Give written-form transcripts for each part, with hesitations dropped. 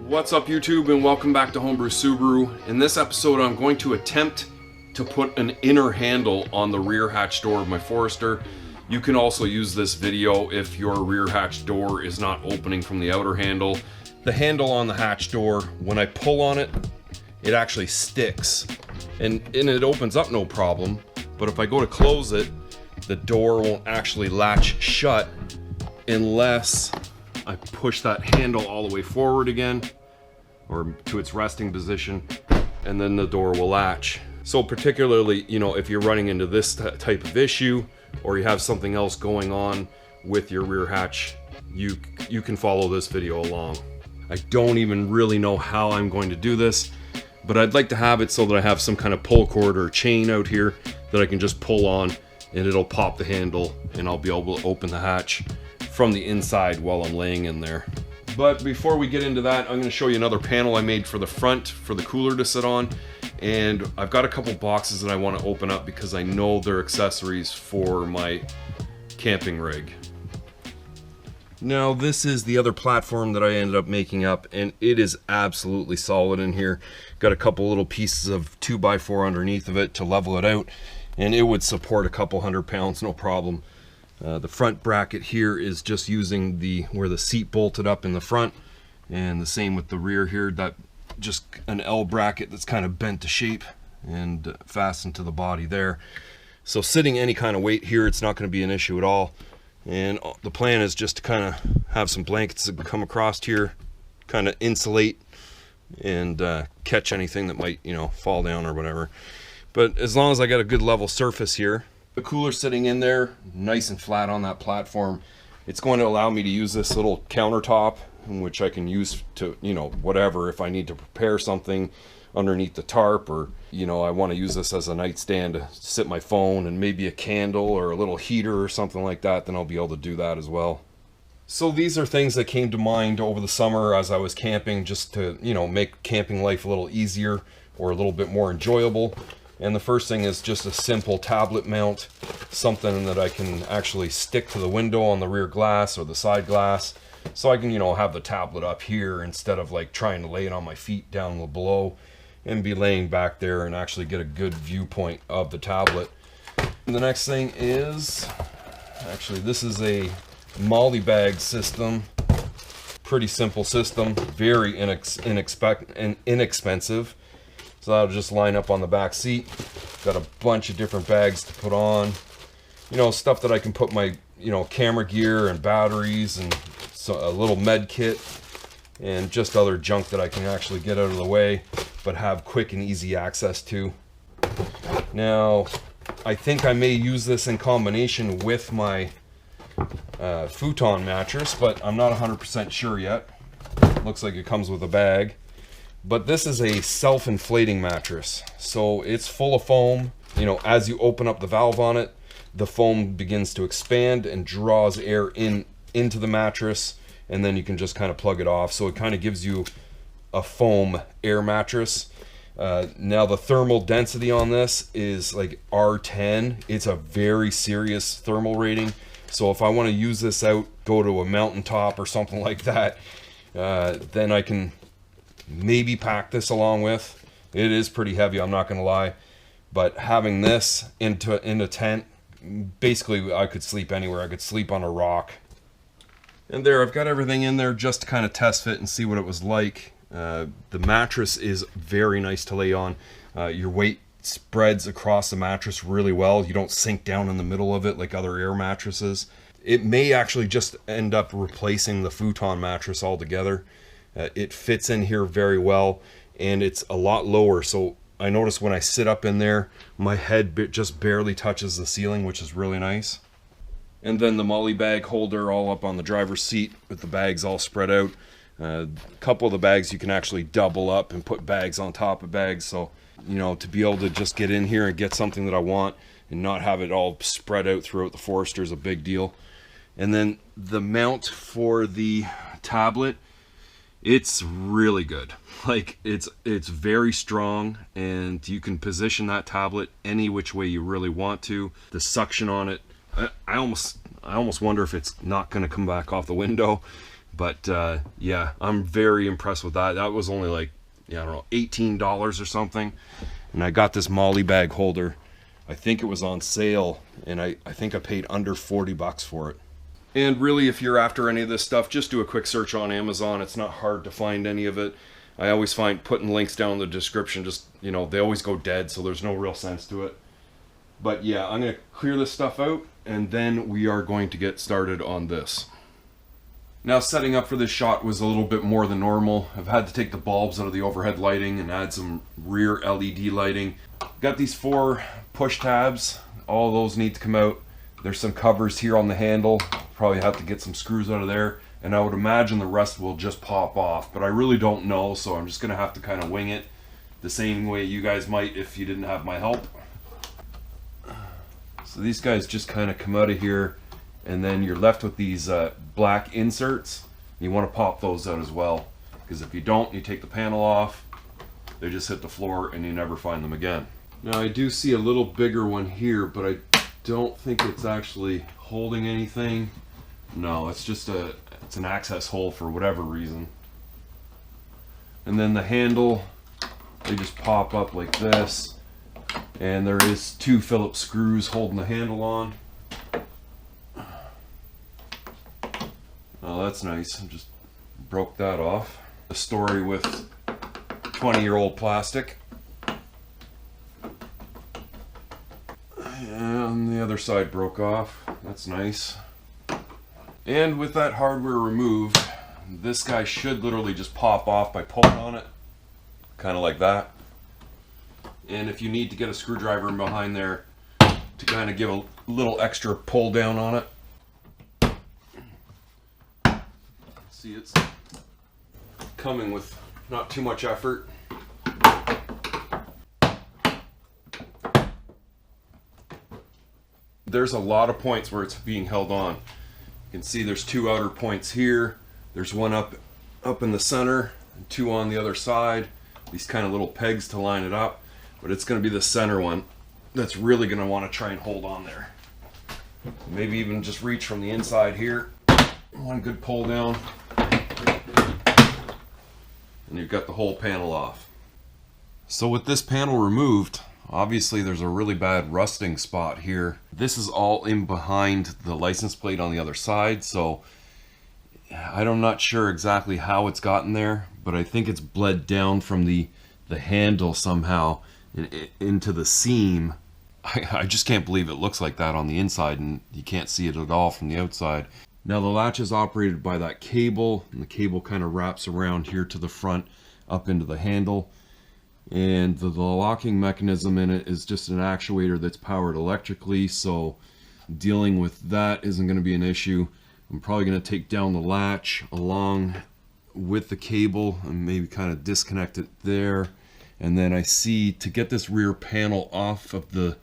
What's up YouTube, and welcome back to Homebrew Subaru. In this episode I'm going to attempt to put an inner handle on the rear hatch door of my Forester. You can also use this video if your rear hatch door is not opening from the outer handle. The handle on the hatch door, when I pull on it, it actually sticks and it opens up no problem, but if I go to close it, the door won't actually latch shut unless I push that handle all the way forward again or to its resting position, and then the door will latch. So particularly, if you're running into this type of issue or you have something else going on with your rear hatch, you can follow this video along. I don't even really know how I'm going to do this, but I'd like to have it so that I have some kind of pull cord or chain out here that I can just pull on and it'll pop the handle and I'll be able to open the hatch from the inside while I'm laying in there. But before we get into that, I'm going to show you another panel I made for the front for the cooler to sit on, and I've got a couple boxes that I want to open up because I know they're accessories for my camping rig. Now this is the other platform that I ended up making up, and it is absolutely solid in here. Got a couple little pieces of 2x4 underneath of it to level it out, and it would support a couple 100 pounds, no problem. The front bracket here is just using where the seat bolted up in the front, and the same with the rear here, that just an L bracket that's kind of bent to shape and fastened to the body there. So sitting any kind of weight here, it's not going to be an issue at all. And the plan is just to kind of have some blankets that come across here, kind of insulate and catch anything that might, fall down or whatever. But as long as I got a good level surface here, the cooler sitting in there nice and flat on that platform, it's going to allow me to use this little countertop, which I can use to, whatever, if I need to prepare something underneath the tarp, or I want to use this as a nightstand to sit my phone and maybe a candle or a little heater or something like that, then I'll be able to do that as well. So these are things that came to mind over the summer as I was camping, just to make camping life a little easier or a little bit more enjoyable. And the first thing is just a simple tablet mount, something that I can actually stick to the window on the rear glass or the side glass, so I can have the tablet up here instead of like trying to lay it on my feet down below and be laying back there and actually get a good viewpoint of the tablet. And the next thing is, actually this is a molly bag system. Pretty simple system, very inexpensive. So I'll just line up on the back seat. Got a bunch of different bags to put on. Stuff that I can put my, camera gear and batteries and a little med kit and just other junk that I can actually get out of the way, but have quick and easy access to. Now, I think I may use this in combination with my futon mattress, but I'm not 100% sure yet. Looks like it comes with a bag. But this is a self-inflating mattress, so it's full of foam. As you open up the valve on it, the foam begins to expand and draws air into the mattress, and then you can just kind of plug it off. So it kind of gives you a foam air mattress. Now the thermal density on this is like R10. It's a very serious thermal rating. So if I want to use this out, go to a mountaintop or something like that, then I can maybe pack this along with. It is pretty heavy, I'm not gonna lie, but having this in a tent, basically I could sleep anywhere. I could sleep on a rock. And there, I've got everything in there just to kind of test fit and see what it was like. The mattress is very nice to lay on. Your weight spreads across the mattress really well. You don't sink down in the middle of it like other air mattresses. It may actually just end up replacing the futon mattress altogether. It fits in here very well, and it's a lot lower, so I notice when I sit up in there, my head just barely touches the ceiling, which is really nice. And then the molly bag holder all up on the driver's seat with the bags all spread out. A couple of the bags you can actually double up and put bags on top of bags, so to be able to just get in here and get something that I want and not have it all spread out throughout the Forester is a big deal. And then the mount for the tablet, it's really good. Like it's very strong, and you can position that tablet any which way you really want to. The suction on it, I almost wonder if it's not going to come back off the window. But yeah, I'm very impressed with that. That was only like, yeah, I don't know, $18 or something. And I got this molly bag holder. I think it was on sale, and I think I paid under 40 bucks for it. And really, if you're after any of this stuff, just do a quick search on Amazon. It's not hard to find any of it. I always find putting links down in the description, just, you know, they always go dead, so there's no real sense to it. But yeah, I'm going to clear this stuff out, and then we are going to get started on this. Now, setting up for this shot was a little bit more than normal. I've had to take the bulbs out of the overhead lighting and add some rear LED lighting. Got these 4 push tabs. All those need to come out. There's some covers here on the handle. Probably have to get some screws out of there. And I would imagine the rest will just pop off. But I really don't know, so I'm just going to have to kind of wing it the same way you guys might if you didn't have my help. So these guys just kind of come out of here. And then you're left with these black inserts. You want to pop those out as well, because if you don't, you take the panel off, they just hit the floor and you never find them again. Now I do see a little bigger one here, but I don't think it's actually holding anything. No, it's just it's an access hole for whatever reason. And then the handle, they just pop up like this, and there is 2 Phillips screws holding the handle on. Oh, that's nice. I just broke that off. A story with 20-year-old plastic. And the other side broke off. That's nice. And with that hardware removed, this guy should literally just pop off by pulling on it. Kind of like that. And if you need to get a screwdriver in behind there to kind of give a little extra pull down on it. See, it's coming with not too much effort. There's a lot of points where it's being held on. You can see there's 2 outer points here. There's one up in the center, and 2 on the other side. These kind of little pegs to line it up. But it's going to be the center one that's really going to want to try and hold on there. Maybe even just reach from the inside here. One good pull down. And you've got the whole panel off. So with this panel removed, obviously there's a really bad rusting spot here. This is all in behind the license plate on the other side, so I'm not sure exactly how it's gotten there, but I think it's bled down from the handle somehow into the seam. I just can't believe it looks like that on the inside and you can't see it at all from the outside. Now the latch is operated by that cable, and the cable kind of wraps around here to the front up into the handle, and the locking mechanism in it is just an actuator that's powered electrically, so dealing with that isn't going to be an issue. I'm probably going to take down the latch along with the cable and maybe kind of disconnect it there, and then I see to get this rear panel off of the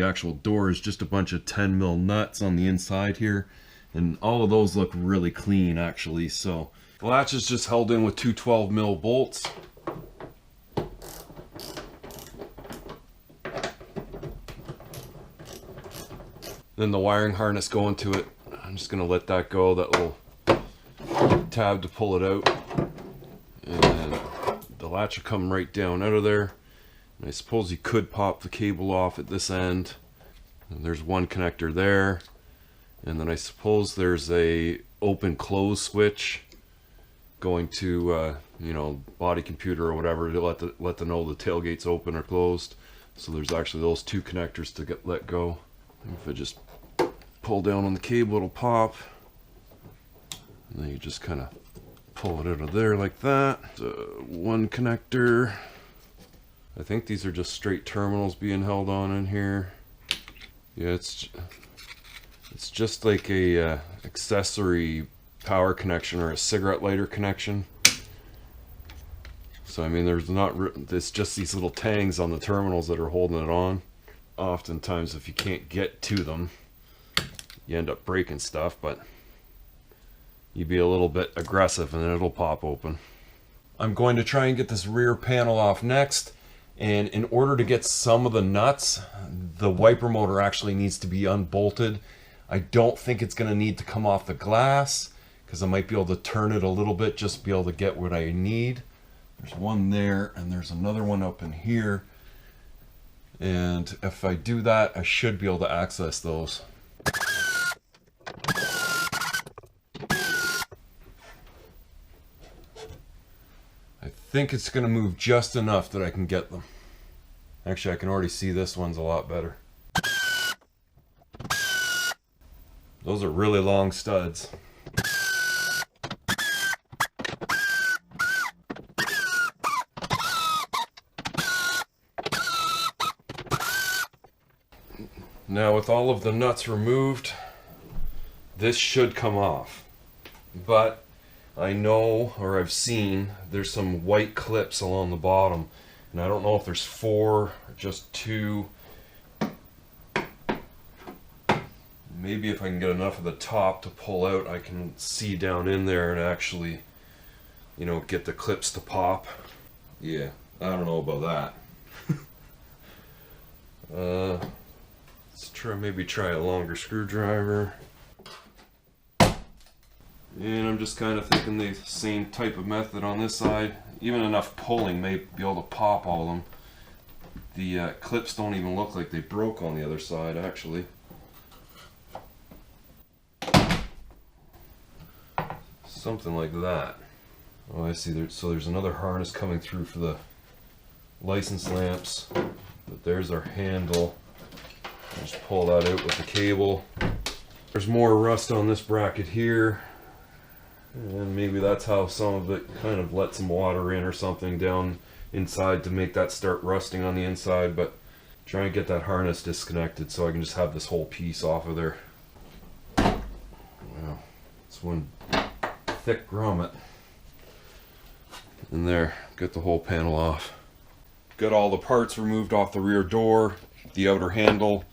actual door is just a bunch of 10mm nuts on the inside here. And all of those look really clean actually. So the latch is just held in with 2 12mm bolts. Then the wiring harness going to it. I'm just gonna let that go, that little tab to pull it out. And then the latch will come right down out of there. And I suppose you could pop the cable off at this end. And there's one connector there. And then I suppose there's a open close switch going to you know, body computer or whatever to let them know the tailgate's open or closed. So there's actually those 2 connectors to let go. And if I just pull down on the cable, it'll pop. And then you just kind of pull it out of there like that. One connector. I think these are just straight terminals being held on in here. Yeah, it's just like a accessory power connection or a cigarette lighter connection. So I mean, it's just these little tangs on the terminals that are holding it on. Oftentimes if you can't get to them, you end up breaking stuff, but you be a little bit aggressive and then it'll pop open. I'm going to try and get this rear panel off next. And in order to get some of the nuts, the wiper motor actually needs to be unbolted. I don't think it's going to need to come off the glass because I might be able to turn it a little bit, just be able to get what I need. There's one there, and there's another one up in here. And if I do that, I should be able to access those. I think it's going to move just enough that I can get them. Actually, I can already see this one's a lot better. Those are really long studs. Now with all of the nuts removed, this should come off. But I know, or I've seen, there's some white clips along the bottom. And I don't know if there's 4 or just 2. Maybe if I can get enough of the top to pull out, I can see down in there and actually, you know, get the clips to pop. Yeah, I don't know about that. Let's try a longer screwdriver. And I'm just kind of thinking the same type of method on this side. Even enough pulling may be able to pop all of them. The clips don't even look like they broke on the other side, actually. Something like that. Oh, I see. So there's another harness coming through for the license lamps. But there's our handle. Just pull that out with the cable. There's more rust on this bracket here. And maybe that's how some of it kind of let some water in or something down inside to make that start rusting on the inside. But try and get that harness disconnected so I can just have this whole piece off of there. Wow, it's one thick grommet. And there, get the whole panel off. Got all the parts removed off the rear door, the outer handle,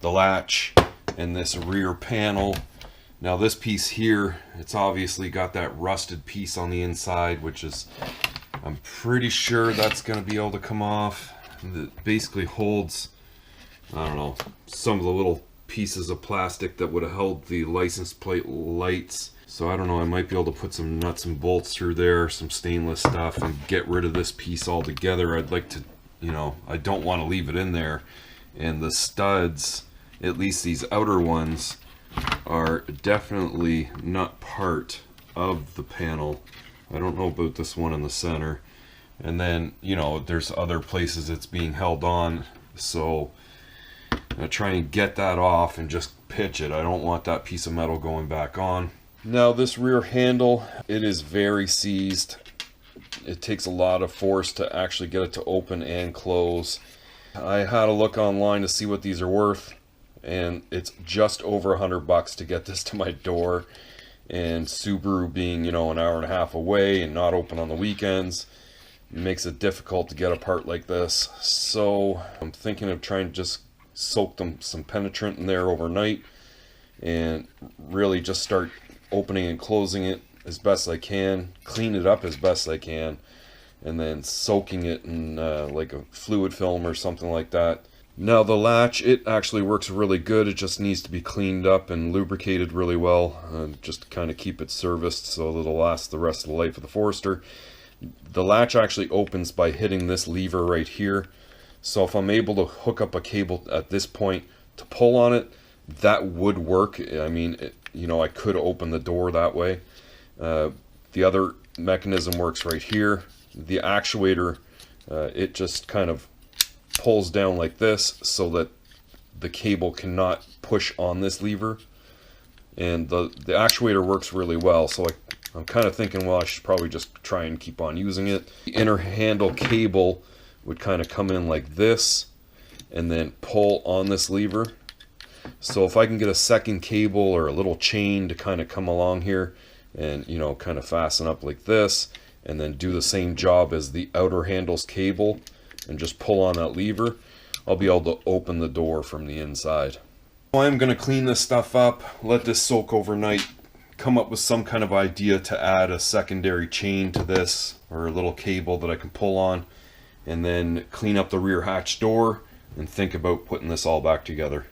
the latch, and this rear panel. Now this piece here, it's obviously got that rusted piece on the inside, which is, I'm pretty sure that's going to be able to come off. It basically holds, I don't know, some of the little pieces of plastic that would have held the license plate lights. So I don't know, I might be able to put some nuts and bolts through there, some stainless stuff, and get rid of this piece altogether. I'd like to, you know, I don't want to leave it in there. And the studs, at least these outer ones, are definitely not part of the panel. I don't know about this one in the center. And then, you know, there's other places it's being held on. So I try and get that off and just pitch it. I don't want that piece of metal going back on. Now this rear handle, it is very seized. It takes a lot of force to actually get it to open and close. I had a look online to see what these are worth, and it's just over $100 to get this to my door. And Subaru being, you know, an hour and a half away and not open on the weekends makes it difficult to get a part like this. So I'm thinking of trying to just soak some penetrant in there overnight and really just start opening and closing it as best I can, clean it up as best I can, and then soaking it in like a fluid film or something like that. Now the latch, it actually works really good. It just needs to be cleaned up and lubricated really well, just to kind of keep it serviced so that it'll last the rest of the life of the Forester. The latch actually opens by hitting this lever right here. So if I'm able to hook up a cable at this point to pull on it, that would work. I mean, you know, I could open the door that way. The other mechanism works right here. The actuator, it just kind of pulls down like this so that the cable cannot push on this lever. And the actuator works really well, so I'm kind of thinking, well, I should probably just try and keep on using it. The inner handle cable would kind of come in like this and then pull on this lever. So if I can get a second cable or a little chain to kind of come along here and, you know, kind of fasten up like this, and then do the same job as the outer handle's cable and just pull on that lever, I'll be able to open the door from the inside. I'm going to clean this stuff up, let this soak overnight, come up with some kind of idea to add a secondary chain to this or a little cable that I can pull on, and then clean up the rear hatch door and think about putting this all back together.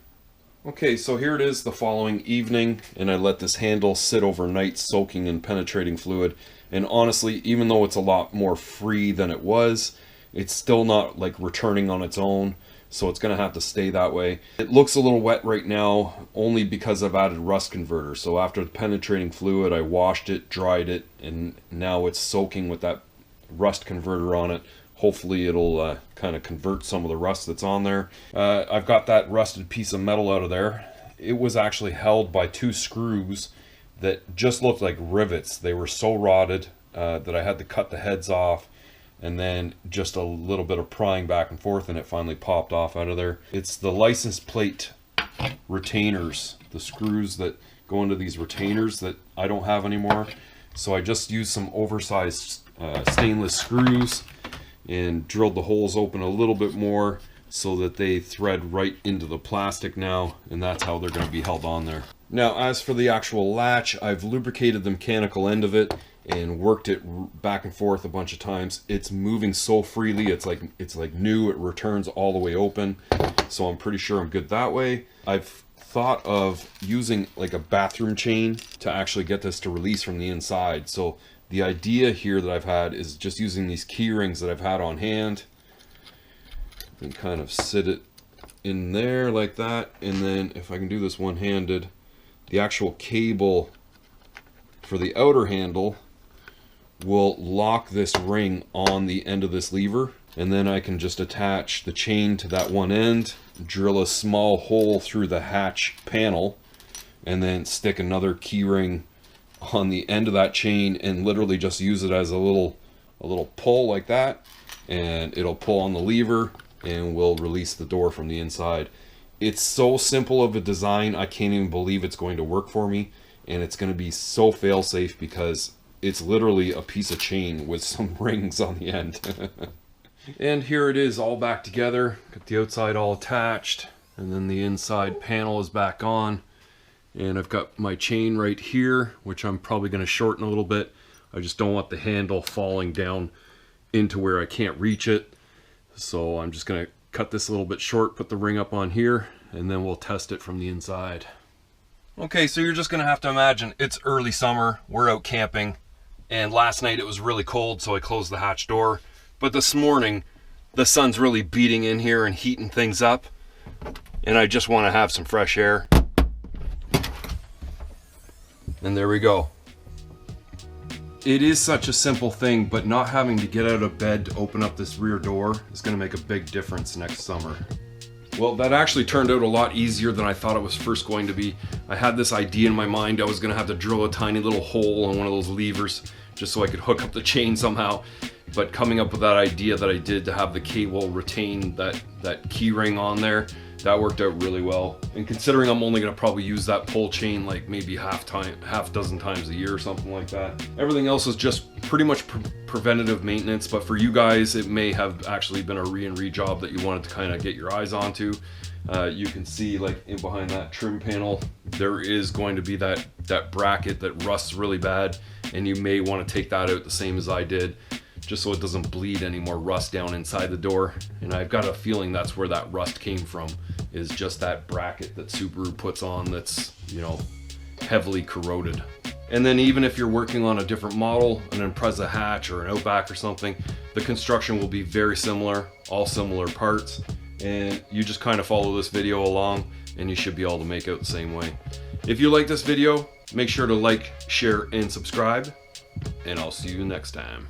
Okay, so here it is the following evening, and I let this handle sit overnight soaking in penetrating fluid. And honestly, even though it's a lot more free than it was, it's still not like returning on its own, so it's gonna have to stay that way. It looks a little wet right now only because I've added rust converter. So after the penetrating fluid, I washed it, dried it, and now it's soaking with that rust converter on it. Hopefully it'll kind of convert some of the rust that's on there. I've got that rusted piece of metal out of there. It was actually held by 2 screws that just looked like rivets. They were so rotted that I had to cut the heads off, and then just a little bit of prying back and forth and it finally popped off out of there. It's the license plate retainers, the screws that go into these retainers that I don't have anymore. So I just used some oversized stainless screws and drilled the holes open a little bit more so that they thread right into the plastic now, and that's how they're going to be held on there. Now, as for the actual latch, I've lubricated the mechanical end of it and worked it back and forth a bunch of times. It's moving so freely, it's like new. It returns all the way open, so I'm pretty sure I'm good that way. I've thought of using like a bathroom chain to actually get this to release from the inside. So the idea here that I've had is just using these key rings that I've had on hand and kind of sit it in there like that. And then if I can do this one-handed, the actual cable for the outer handle will lock this ring on the end of this lever. And then I can just attach the chain to that one end, drill a small hole through the hatch panel, and then stick another key ring on the end of that chain and literally just use it as a little pull like that, and it'll pull on the lever and will release the door from the inside. It's so simple of a design, I can't even believe it's going to work for me, and it's going to be so fail-safe because it's literally a piece of chain with some rings on the end. And here it is all back together. Got the outside all attached, and then the inside panel is back on. And I've got my chain right here, which I'm probably going to shorten a little bit. I just don't want the handle falling down into where I can't reach it. So I'm just going to cut this a little bit short, put the ring up on here, and then we'll test it from the inside. Okay, so you're just going to have to imagine it's early summer, we're out camping, and last night it was really cold, so I closed the hatch door. But this morning, the sun's really beating in here and heating things up, and I just want to have some fresh air. And there we go. It is such a simple thing, but not having to get out of bed to open up this rear door is going to make a big difference next summer. Well, that actually turned out a lot easier than I thought it was first going to be. I had this idea in my mind I was going to have to drill a tiny little hole on one of those levers just so I could hook up the chain somehow. But coming up with that idea that I did to have the cable retain that key ring on there, that worked out really well. And considering I'm only going to probably use that pull chain like maybe half dozen times a year or something like that. Everything else is just pretty much preventative maintenance, but for you guys it may have actually been a re job that you wanted to kind of get your eyes onto. You can see like in behind that trim panel there is going to be that bracket that rusts really bad, and you may want to take that out the same as I did, just so it doesn't bleed any more rust down inside the door. And I've got a feeling that's where that rust came from, is just that bracket that Subaru puts on that's, you know, heavily corroded. And then even if you're working on a different model, an Impreza hatch or an Outback or something, the construction will be very similar, all similar parts, and you just kind of follow this video along and you should be able to make out the same way. If you like this video, make sure to like, share, and subscribe, and I'll see you next time.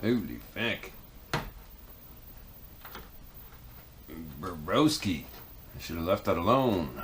Holy fuck. Borowski. I should have left that alone.